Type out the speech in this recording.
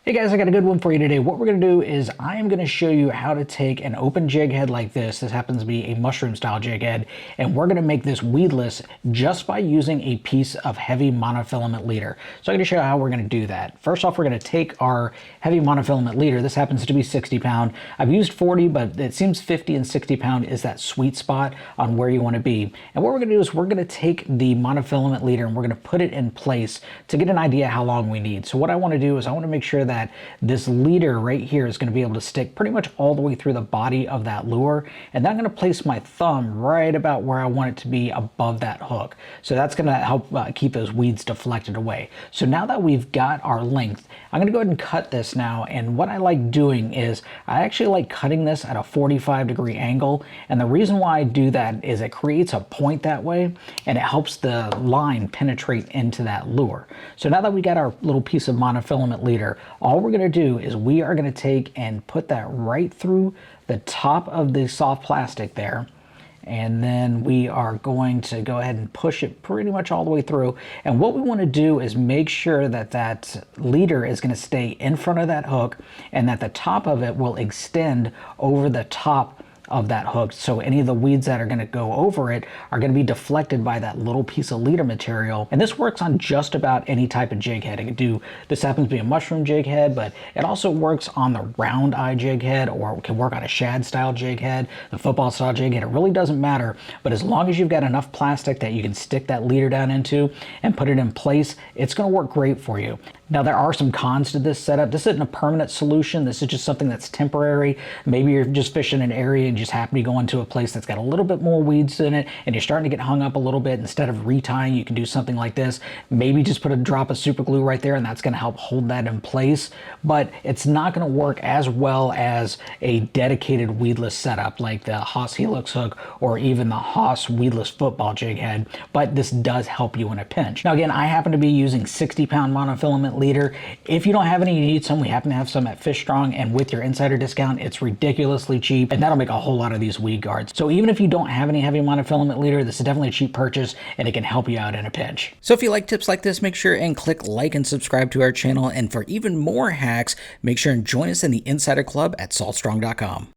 Hey guys, I got a good one for you today. What we're going to do is I am going to show you how to take an open jig head like this. This happens to be a mushroom style jig head, and we're going to make this weedless just by using a piece of heavy monofilament leader. So I'm going to show you how we're going to do that. First off, we're going to take our heavy monofilament leader. This happens to be 60 pound. I've used 40, but it seems 50 and 60 pound is that sweet spot on where you want to be. And what we're going to do is we're going to take the monofilament leader and we're going to put it in place to get an idea how long we need. So what I want to do is I want to make sure that this leader right here is going to be able to stick pretty much all the way through the body of that lure. And then I'm going to place my thumb right about where I want it to be above that hook. So that's going to help keep those weeds deflected away. So now that we've got our length, I'm going to go ahead and cut this now. And what I like doing is I actually like cutting this at a 45-degree angle. And the reason why I do that is it creates a point that way and it helps the line penetrate into that lure. So now that we got our little piece of monofilament leader, all we're going to do is we are going to take and put that right through the top of the soft plastic there. And then we are going to go ahead and push it pretty much all the way through. And what we want to do is make sure that that leader is going to stay in front of that hook and that the top of it will extend over the top of that hook, so any of the weeds that are going to go over it are going to be deflected by that little piece of leader material. And this works on just about any type of jig head. It can do, this happens to be a mushroom jig head, but it also works on the round eye jig head, or it can work on a shad style jig head, the football style jig head. It really doesn't matter, but as long as you've got enough plastic that you can stick that leader down into and put it in place, it's going to work great for you. Now, there are some cons to this setup. This isn't a permanent solution. This is just something that's temporary. Maybe you're just fishing an area and just happen to go into a place that's got a little bit more weeds in it and you're starting to get hung up a little bit. Instead of retying, you can do something like this. Maybe just put a drop of super glue right there and that's going to help hold that in place. But it's not going to work as well as a dedicated weedless setup like the Haas Helix hook or even the Haas weedless football jig head. But this does help you in a pinch. Now, again, I happen to be using 60-pound monofilament leader. If you don't have any, you need some. We happen to have some at Fish Strong, and with your insider discount, it's ridiculously cheap, and that'll make a whole lot of these weed guards. So even if you don't have any heavy monofilament leader, this is definitely a cheap purchase, and it can help you out in a pinch. So if you like tips like this, make sure and click like and subscribe to our channel, and for even more hacks, make sure and join us in the Insider Club at saltstrong.com.